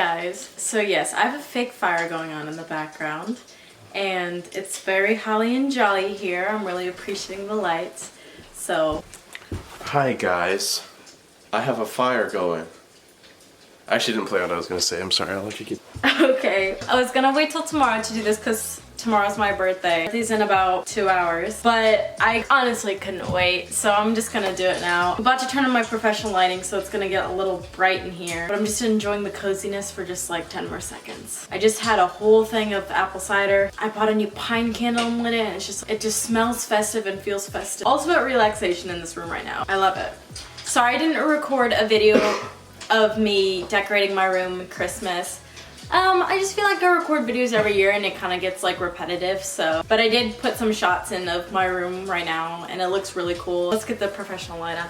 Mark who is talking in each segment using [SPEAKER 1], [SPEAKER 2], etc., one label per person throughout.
[SPEAKER 1] guys, so yes, I have a fake fire going on in the background and it's very holly and jolly here. I'm really appreciating the lights. So
[SPEAKER 2] hi guys, I have a fire going. I actually didn't play what I was gonna say. I'm sorry, I'll let you get.
[SPEAKER 1] okay, I was gonna wait till tomorrow to do this because tomorrow's my birthday. It's in about 2 hours, but I honestly couldn't wait, so I'm just gonna do it now. I'm about to turn on my professional lighting, so it's gonna get a little bright in here, but I'm just enjoying the coziness for just like 10 more seconds. I just had a whole thing of apple cider. I bought a new pine candle and lit it, and it just smells festive and feels festive. Ultimate relaxation in this room right now. I love it. Sorry I didn't record a video of me decorating my room at Christmas. I just feel like I record videos every year and it kind of gets like repetitive, so. But I did put some shots in of my room right now and it looks really cool. Let's get the professional light on.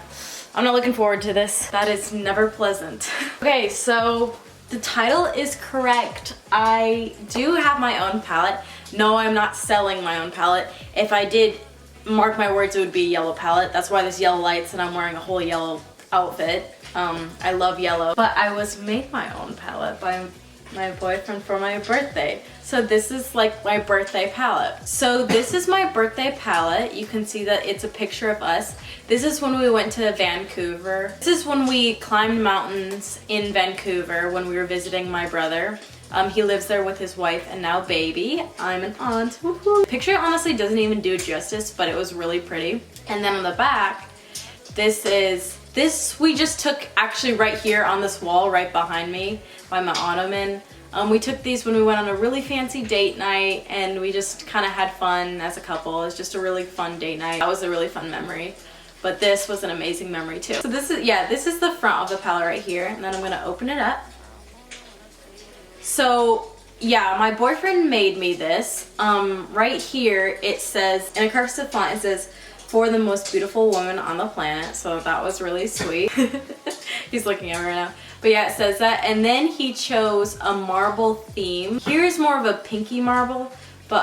[SPEAKER 1] I'm not looking forward to this. That is never pleasant. Okay, so the title is correct. I do have my own palette. No, I'm not selling my own palette. If I did, mark my words, it would be a yellow palette. That's why there's yellow lights and I'm wearing a whole yellow outfit. I love yellow. But I was made my own palette by my boyfriend for my birthday. So this is like my birthday palette. So this is my birthday palette. You can see that it's a picture of us. This is when we went to Vancouver. This is when we climbed mountains in Vancouver when we were visiting my brother. He lives there with his wife and now baby. I'm an aunt. Woo-hoo. Picture honestly doesn't even do it justice, but it was really pretty. And then on the back, this we just took actually right here on this wall right behind me by my ottoman. We took these when we went on a really fancy date night and we just kind of had fun as a couple. It was just a really fun date night. That was a really fun memory. But this was an amazing memory too. So this is the front of the palette right here, and then I'm gonna open it up. So yeah, my boyfriend made me this. Right here it says, in a cursive font, it says, "For the most beautiful woman on the planet." So that was really sweet. He's looking at me right now. But yeah, it says that. And then he chose a marble theme. Here's more of a pinky marble, but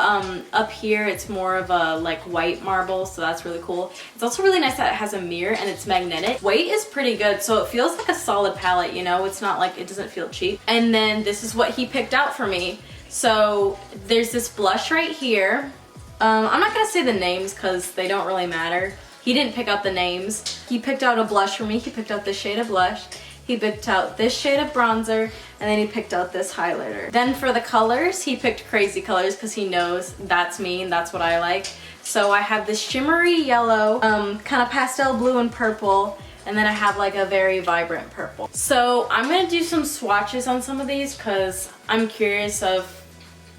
[SPEAKER 1] up here it's more of a like white marble, so that's really cool. It's also really nice that it has a mirror and it's magnetic. Weight is pretty good, so it feels like a solid palette, you know? It's not like, it doesn't feel cheap. And then this is what he picked out for me. So there's this blush right here. I'm not gonna say the names because they don't really matter. He didn't pick out the names. He picked out a blush for me. He picked out this shade of blush. He picked out this shade of bronzer, and then he picked out this highlighter. Then for the colors, he picked crazy colors because he knows that's me and that's what I like. So I have this shimmery yellow, kind of pastel blue and purple, and then I have like a very vibrant purple. So I'm gonna do some swatches on some of these because I'm curious of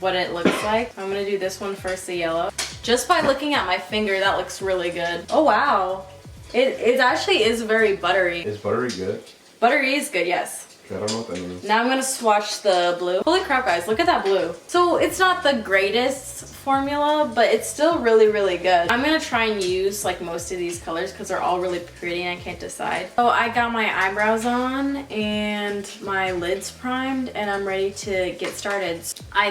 [SPEAKER 1] what it looks like. I'm gonna do this one first, the yellow. Just by looking at my finger, that looks really good. Oh wow, it actually is very buttery.
[SPEAKER 2] Is buttery good?
[SPEAKER 1] Buttery is good, yes.
[SPEAKER 2] I don't know what that means.
[SPEAKER 1] Now I'm gonna swatch the blue. Holy crap guys, look at that blue. So it's not the greatest formula, but it's still really, really good. I'm gonna try and use like most of these colors because they're all really pretty and I can't decide. So I got my eyebrows on and my lids primed and I'm ready to get started. I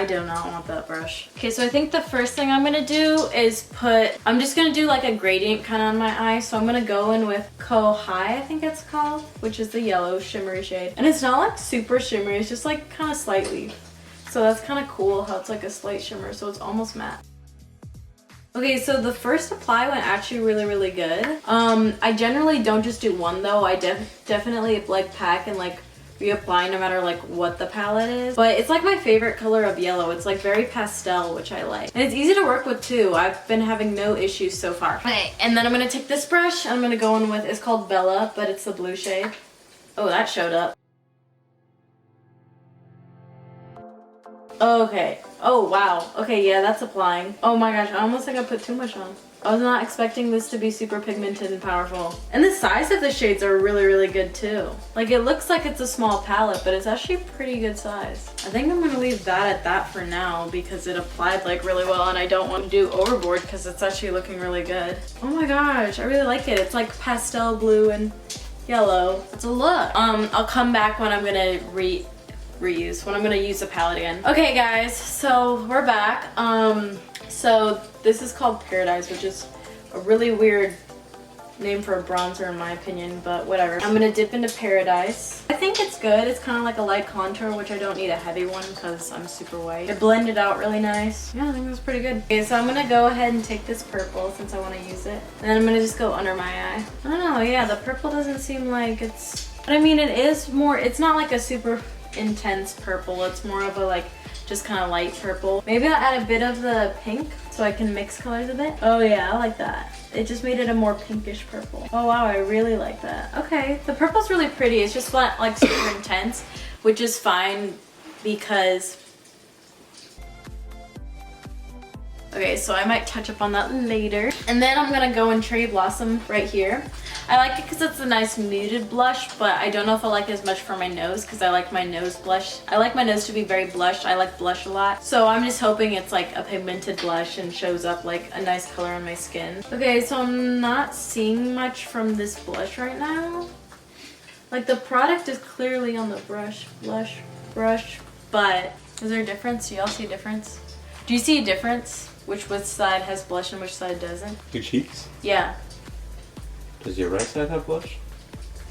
[SPEAKER 1] do not want that brush. Okay, so I think the first thing I'm gonna do is I'm just gonna do like a gradient kind of on my eye. So I'm gonna go in with Co High, I think it's called, which is the yellow shimmery shade. And it's not like super shimmery, it's just like kind of slightly. So that's kind of cool how it's like a slight shimmer, so it's almost matte. Okay, so the first apply went actually really, really good. I generally don't just do one though. I definitely like pack and like reapply no matter like what the palette is. But it's like my favorite color of yellow. It's like very pastel, which I like. And it's easy to work with too. I've been having no issues so far. Okay, and then I'm gonna take this brush and I'm gonna go in with, it's called Bella, but it's the blue shade. Oh, that showed up. Okay. Oh, wow. Okay, yeah, that's applying. Oh my gosh, I almost think I put too much on. I was not expecting this to be super pigmented and powerful. And the size of the shades are really, really good too. Like, it looks like it's a small palette, but it's actually a pretty good size. I think I'm gonna leave that at that for now because it applied like really well and I don't want to do overboard because it's actually looking really good. Oh my gosh, I really like it. It's like pastel blue and yellow. It's a look. I'll come back when I'm gonna reuse, when I'm gonna use the palette again. Okay guys, so we're back. So this is called Paradise, which is a really weird name for a bronzer in my opinion, but whatever. I'm gonna dip into Paradise. I think it's good. It's kind of like a light contour, which I don't need a heavy one because I'm super white. It blended out really nice. Yeah, I think it was pretty good. Okay, so I'm gonna go ahead and take this purple since I want to use it. And then I'm gonna just go under my eye. I don't know, yeah, the purple doesn't seem like it's... But I mean, it is more, it's not like a super intense purple. It's more of a like, just kind of light purple. Maybe I'll add a bit of the pink so I can mix colors a bit. Oh yeah, I like that. It just made it a more pinkish purple. Oh wow, I really like that. Okay, the purple's really pretty. It's just not like super intense, which is fine because... Okay, so I might touch up on that later. And then I'm gonna go in Cherry Blossom right here. I like it because it's a nice muted blush, but I don't know if I like it as much for my nose because I like my nose blush. I like my nose to be very blushed. I like blush a lot. So I'm just hoping it's like a pigmented blush and shows up like a nice color on my skin. Okay, so I'm not seeing much from this blush right now. Like the product is clearly on the brush, brush, but is there a difference? Do y'all see a difference? Do you see a difference? Which side has blush and which side doesn't?
[SPEAKER 3] Your cheeks?
[SPEAKER 1] Yeah.
[SPEAKER 3] Does your right side have blush?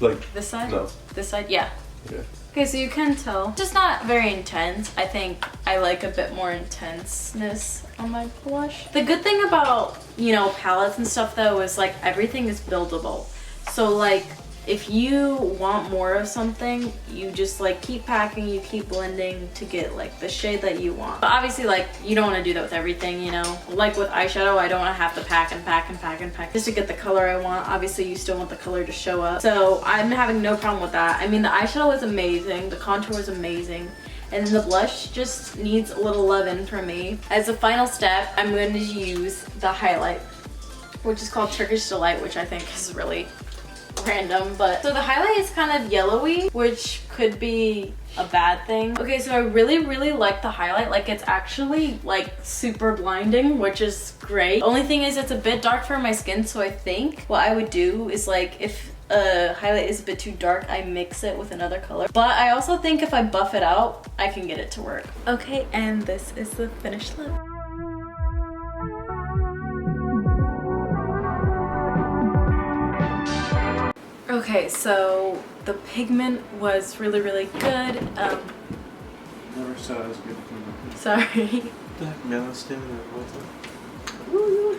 [SPEAKER 3] Like
[SPEAKER 1] this side?
[SPEAKER 3] No.
[SPEAKER 1] This side? Yeah.
[SPEAKER 3] Okay.
[SPEAKER 1] Okay, so you can tell. Just not very intense. I think I like a bit more intenseness on my blush. The good thing about, you know, palettes and stuff though is like everything is buildable. So like if you want more of something, you just like keep packing, you keep blending to get like the shade that you want. But obviously like you don't want to do that with everything, you know? Like with eyeshadow, I don't want to have to pack and pack and pack and pack just to get the color I want. Obviously you still want the color to show up. So I'm having no problem with that. I mean, the eyeshadow was amazing, the contour was amazing. And then the blush just needs a little loving from me. As a final step, I'm going to use the highlight, which is called Turkish Delight, which I think is really random. But so the highlight is kind of yellowy, which could be a bad thing. Okay, so I really like the highlight. Like it's actually like super blinding, which is great. Only thing is it's a bit dark for my skin, so I think what I would do is like if a highlight is a bit too dark, I mix it with another color. But I also think if I buff it out, I can get it to work. Okay, and this is the finished look. Okay, so the pigment was really good.
[SPEAKER 2] Never saw it as good.
[SPEAKER 1] Sorry.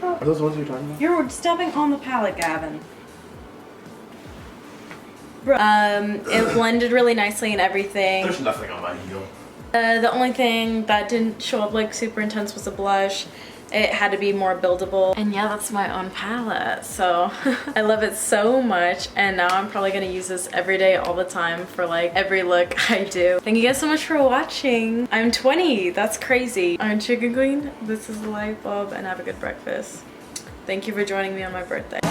[SPEAKER 2] Are those the ones you're talking about?
[SPEAKER 1] You're stepping on the palette, Gavin. It blended really nicely and everything.
[SPEAKER 2] There's nothing on my heel.
[SPEAKER 1] The only thing that didn't show up like super intense was the blush. It had to be more buildable. And yeah, that's my own palette. So I love it so much. And now I'm probably gonna use this every day, all the time for like every look I do. Thank you guys so much for watching. I'm 20, that's crazy. I'm Chicken Queen, this is the light bulb, and have a good breakfast. Thank you for joining me on my birthday.